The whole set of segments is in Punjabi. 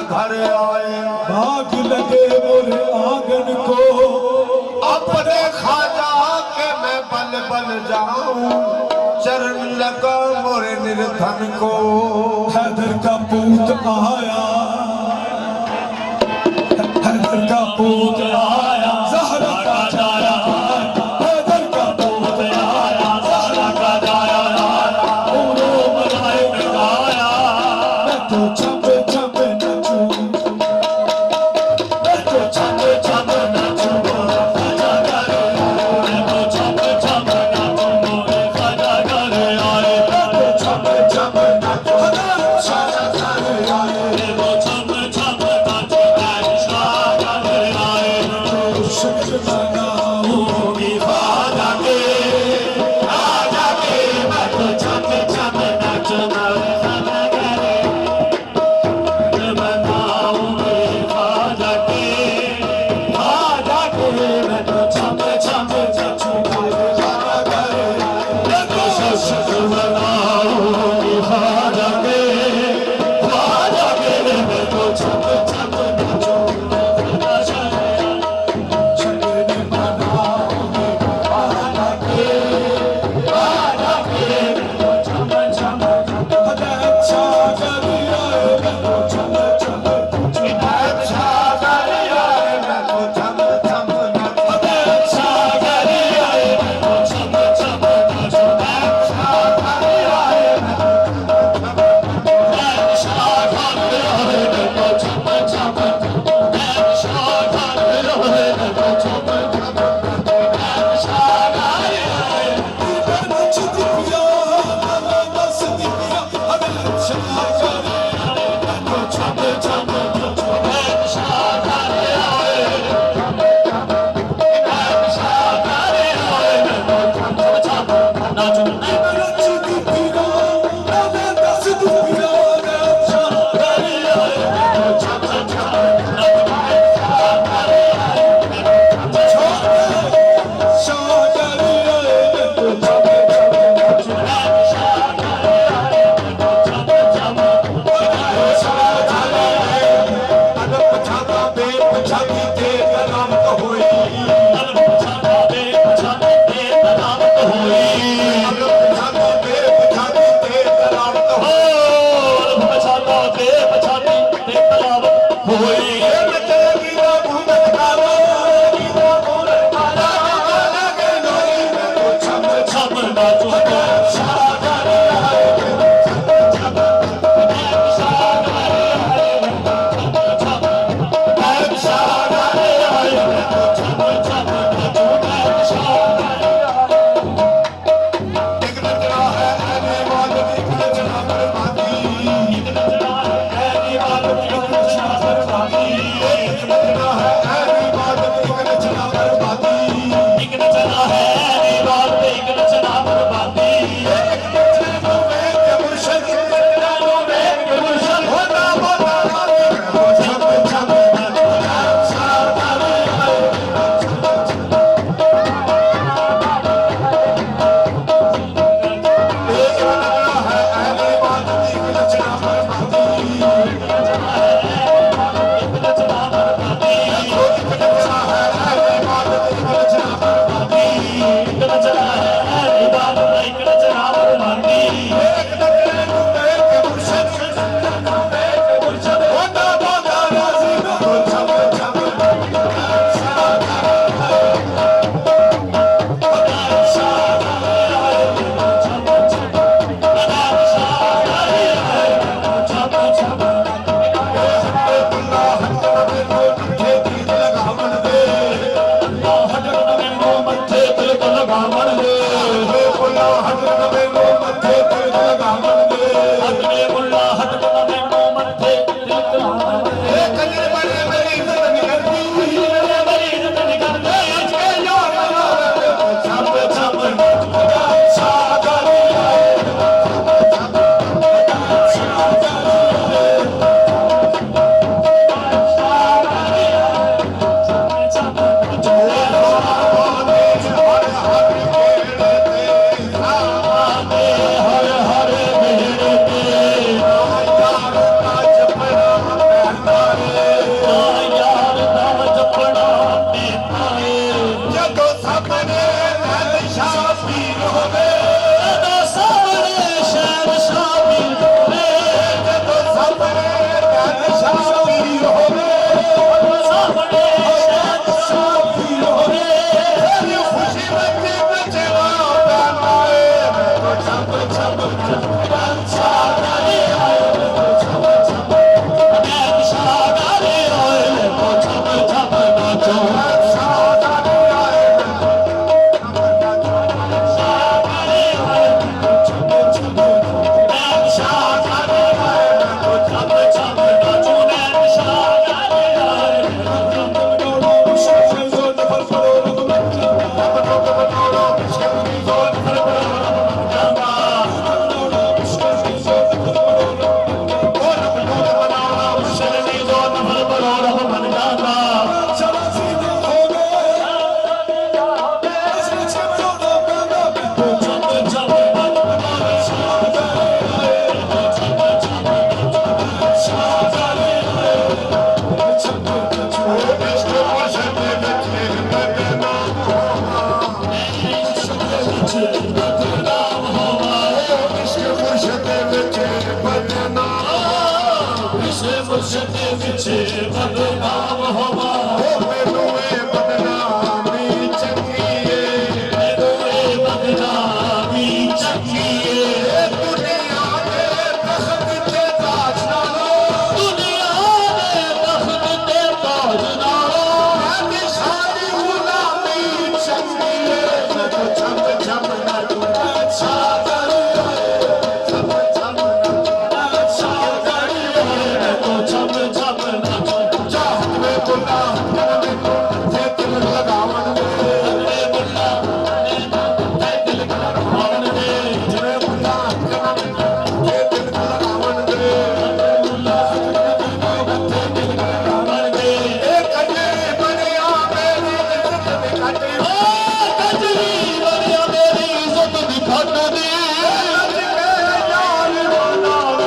घर आए। भाग लगे मोरे आंगन को, अपने खाजा के मैं बल बल जाऊं, चरण लगा मोरे निर्धन को। हैदर का पूत आया, हैदर का पूत आया, ज़हरा का जाया, हैदर का पूत आया, ज़हरा का जाया, उरो बनाए गाया। मैं तो छप छप नचूं, मैं तो छप छप नचूं मोरे ख्वाजा घर आए। मैं तो छप छप नचूं मोरे ख्वाजा घर आए। मैं तो छप छप नचूं ख्वाजा घर आए। मैं तो छप छप नचूं ख्वाजा घर आए। ਕੋਲੋਂ ਰੱਬ ਮੰਨ ਜਾਂਦਾ ਸ਼ਰਾਸੀ ਦਿਲ ਹੋ ਗਏ ਅਸੀਂ ਛੇੜੋ ਦਾ ਪੈਂਦਾ ਜਬ ਜਬ ਮੁਰਸ਼ਦ ਵਿੱਚ ਬਦਨਾਮ ਹੋਵਾ ਮੈਨੂੰ ਇਹ ਬਦਨਾਮੀ ਚੰਗੀਏ ਬਦਨਾਮੀ ਚੱਕੀਏ ਦੁਨੀਆ ਦੇ ਤਖਤ ਤੇ ਤਾਜ ਨਾਲੋਂ ਦੁਨੀਆ ਦੇ ਤਖਤ ਤੇ ਤਾਜ ਨਾਲੋਂ ਸਾਡੀ ਸਾਡੀ ਗੁਲਾਮੀ ਚੰਗੀਏ ਮੈਨੂੰ ਛੰਮ ਛੰਮ ਨਾ ਤੂੰ ਸਾਦਰ ਛੰਮ ਛੰਮ ਨਾ ਸਾਦਰ ਛਮ ਛਮ ਨਾਚ ਚਾਹਤ ਮੇ ਬੁਲਾ ਤੇ ਦਿਲ ਲਗਾਵਣ ਦੇ ਬੁੱਲਾ ਤੇ ਦਿਲ ਕਰਾਉਣ ਦੇ ਜਿਵੇਂ ਬੁਲਾ ਤੇ ਦਿਲ ਲਗਾਵਣ ਦੇ ਬਣ ਗਏ ਇਹ ਕੰਨੇ ਬਣਿਆ ਮੇਰੀ ਇੱਜ਼ਤ ਦੇ ਕੱਟੇ ਕਜਰੀ ਵਰਿਆ ਮੇਰੀ ਇੱਜ਼ਤ ਦੀ ਖੱਟ ਦੀ ਅੱਜ ਮੇਰੇ ਨਾਲ ਨਾਲ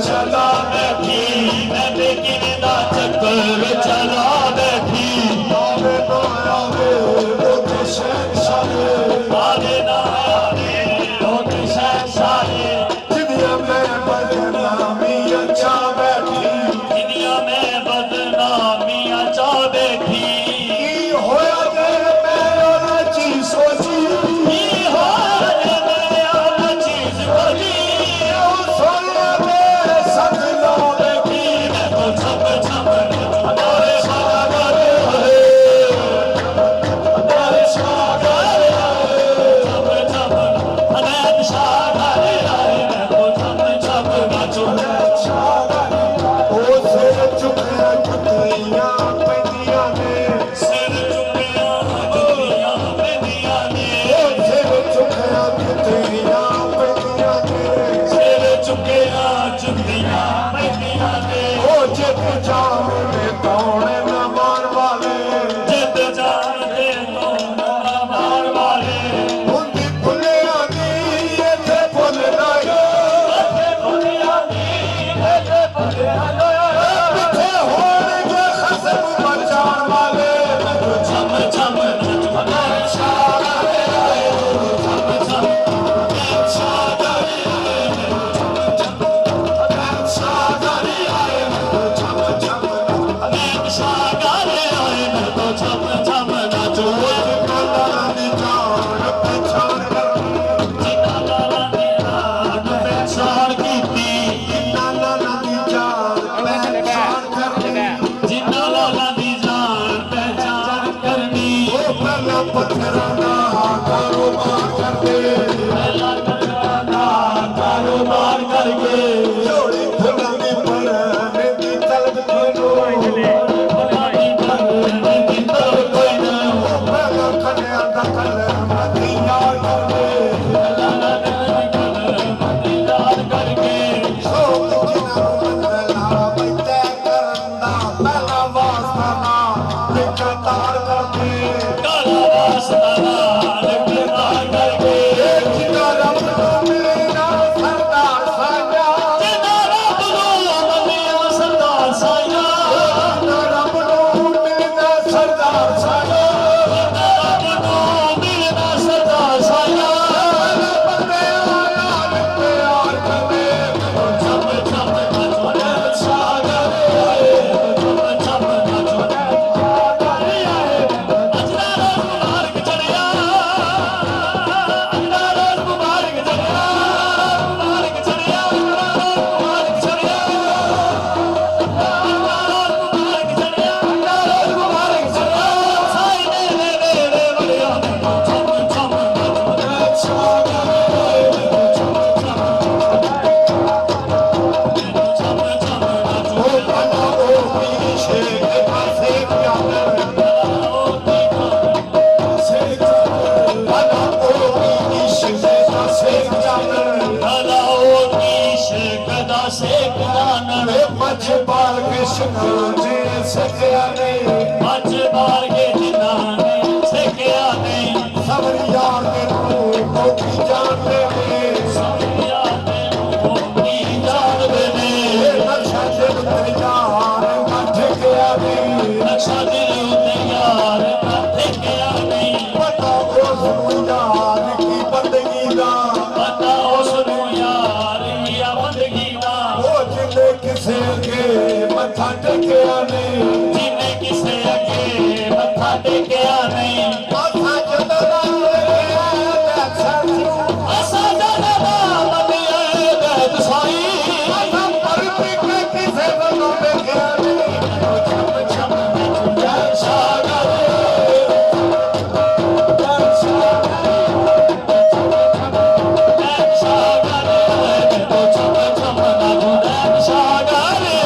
ਚਲਾ ਬੈਠੀ ਮੈਂ ਕਿਵੇਂ ਦਾ ਚੱਕਰ ਚਲਾ ਬੈਠੀ ਆਵੇ ਨਾ ਆਵੇ ਉਹ ਤੇ ਸਾਰੇ ਜਿੰਨੀਆਂ ਮੈਂ ਬਦਨਾਮੀਆਂ ਚਾ ਬੈਠੀ ਕੀ ਹੋਇਆ ਜੇ ਮੈਂ ਉਹ ਚੀਜ਼ ਸੋਚੀ ਕੀ ਹੋਇਆ ਜੇ ਮੈਂ ਉਹ ਚੀਜ਼ ਸੋਚੀ ਉਹ ਸੋਇਆ ਮੇਰੇ ਸੰਗ ਨਾ ਬੈਠੀ ਮੈਂ ਤਾਂ ਛੱਪ ਛੱਪ ਹਮਾਰੇ ਸਾਗਰ ਹੋਏ ਹਮਾਰੇ ਸਾਗਰ ਛੱਪ ਛੱਪ ਅਨੰਦ ਸਾਗਰ ਆਏ ਮੈਂ ਤਾਂ ਛੱਪ ਛੱਪ ਨਾਚੋ ਉਹ ਸਿਰ ਚੁੱਕਿਆ ਜੁੱਤੀਆਂ ਪੈਂਦੀਆਂ ਨੇ ਸਿਰ ਚੁੱਕਿਆ ਜੁੱਤੀਆਂ ਪੈਂਦੀਆਂ ਨੇ ਉਹ ਸਿਰ ਚੁੱਕਿਆ ਜੁੱਤੀਆਂ ਪੈਂਦੀਆਂ ਨੇ ਸਿਰ ਚੁੱਕਿਆ ਜੁੱਤੀਆਂ ਪੈਂਦੀਆਂ ਨੇ ਉਹ ਜਿੱਤ ਜਾਵੇ ਕੌਣ ਨਾ ਮਾਰ ਵਾਲੇ ਜਿੱਤ ਜਾਣਦੇ ਤੋਂ ਨਾ ਮਾਰ ਵਾਲੇ ਹੁੰਦੀ ਭੁੱਲਿਆਂ ਦੀ ਇੱਥੇ ਭੁੱਲ ਨਹੀਂ ਦੁਨੀਆ ਦੀ ਇਹਦੇ ਭੁੱਲਿਆ ਪਿੱਛੇ ਹੋਣਗੇ ਖਸਮ ਬਚਾਉਣ ਵਾਲੇ ਛਮ ਛਮ ਨੱਚ ਹਮਾਰੇ ਸਾਗਰ ਆਏ ਛਮ ਛਮ ਸਾਗਰ ਆਏ ਸਾਗਰ ਆਏ ਛਮ ਛਮ ਅਨੇਕ ਸਾਗਰ ਆਏ ਮੈਂ ਤਾਂ ਛਮ ਛਮ ਨਾਚੋ ਕਲਾਂ ਦੀ ਜਾਨ ਪਛਾਣ ਕਰ ਜਿਨ੍ਹਾਂ ਲਾਲਾਂ ਦੀ ਰਾਤ ਪਹਿਚਾਣ ਕੀਤੀ ਨਾਲਾਂ ਦੀ ਜਾਨ ਪਛਾਣ ਕਰਨੀ ਜਿਨ੍ਹਾਂ ਲਾਲਾਂ ਦੀ ਜਾਨ ਪਹਿਚਾਣ ਕਰਨੀ ਉਹ ਪਹਿਲਾਂ ਪੱਥਰਾਂ ਦਾ ਕਾਰੋਬਾਰ ਕਰਦੇ ਪਹਿਲਾ ਕਰਾਂ ਦਾ ਕਾਰੋਬਾਰ ਕਰਕੇ ਝੋਲੀ ਫੁੱਲਾਂ ਦੀ ਭਰਨੇ ਦੀ ਤਲਬ ਖੋਲੋ ਫੁੱਲਾਂ ਦੀ ਭਰਨੀ ਦੀ ਤਲਬ ਕੋਈ ਨਾ ਪਹਿਲਾਂ ਕੰਨਿਆਂ ਦਾ ਕਲਮ ਦੀ ਯਾਦ ਕਰਦੇ ਯਾਦ ਕਰਕੇ ਸੋਚ ਜਿਨ੍ਹਾਂ ਨੂੰ ਮੰਜ਼ਲਾ ਬੈਠੇ ਕਰਨ ਦਾ ਪਹਿਲਾ ਵਾਸਤਾ ਨਾ ਲਿਖਤਾਰ ਕਰਦੇ ਕਾਲਾ ਵਾਸਤਾ ਨਾਲ ਕਿਰਦਾਰ ਕਰਕੇ ਜਿਨ੍ਹਾਂ ਰੱਬ ਨੂੰ ਮੇਰੇ ਨਾਲ ਸਰਦਾਰ ਸਾਜਾ ਆਸ਼ਨਾ ਨੇ ਸਕਿਆ ਨਹੀਂ ਮੱਝ ਮਾਰ ਕੇ ਜਿਨ੍ਹਾਂ ਨੇ ਸਿੱਖਿਆ ਨਹੀਂ ਸਬਰ ਯਾਰ ਦੇ ਨੂੰ ਮੋਤੀ ਜਾਣਦੇ ਨੇ ਸਮਝਿਆ ਤੈਨੂੰ ਕੀ ਜਾਣਦੇ ਨੇ ਇਹ ਨਕਸ਼ਾ ਦਿਲ ਤੇ ਯਾਰ ਮੱਠ ਗਿਆ ਨਹੀਂ ਨਕਸ਼ਾ ਦਿਲ ਉੱਤੇ ਯਾਰ ਦੇਖਿਆ ਨਹੀਂ ਪਤਾ ਉਸ ਨੂੰ ਯਾਰ ਕੀ ਬੰਦਗੀ ਦਾ ਪਤਾ ਉਸ ਨੂੰ ਯਾਰ ਕੀਆ ਬੰਦਗੀ ਦਾ ਉਹ ਜਿੰਨੇ ਕਿਸੇ ਅੱਗੇ ਮੱਥਾ ਟੇਕਿਆ ਨਹੀਂ ਜਿਹਨੇ ਕਿਸੇ ਅੱਗੇ ਮੱਥਾ ਟੇਕਿਆ ਨਹੀਂ ਮਾਥਾ ਜਦੋਂ ਲੱਗਿਆ ਮੈਂ ਸਾਥੀ ਅਸਾਂ ਦਾ ਮੰਨਿਆ ਬੈਦ ਸਾਈ ਮਾਥਾ ਪਰ ਪਿੱਛੇ ਕਿਸੇ ਵੱਲੋਂ ਵੇਖਿਆ ਨਹੀਂ ਛਮ ਛਮ ਵਿੱਚ ਜਲਸਾ ਕਰੇ ਜਲਸਾ ਕਰੇ ਤੋ ਛਮ ਛਮ ਨਾ ਜਲਸਾ ਕਰੇ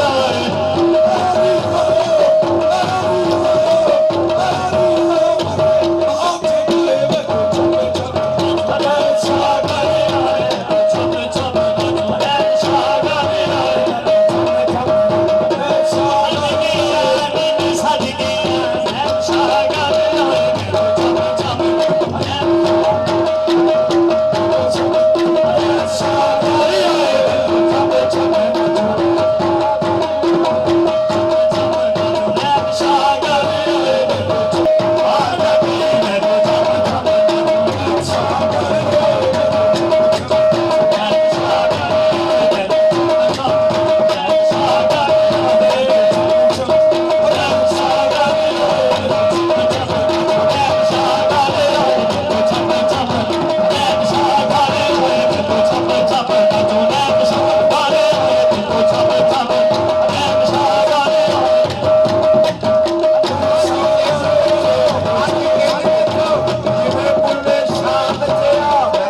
ਜਿਵੇਂ ਬੁੱਲੇ ਸ਼ਾਂਤ ਜਿਆ ਮੈਂ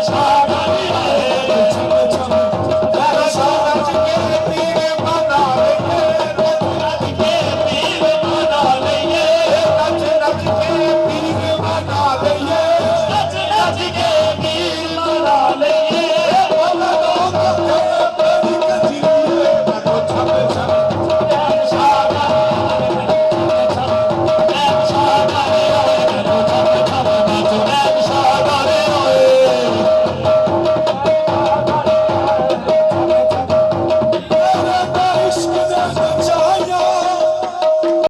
Shah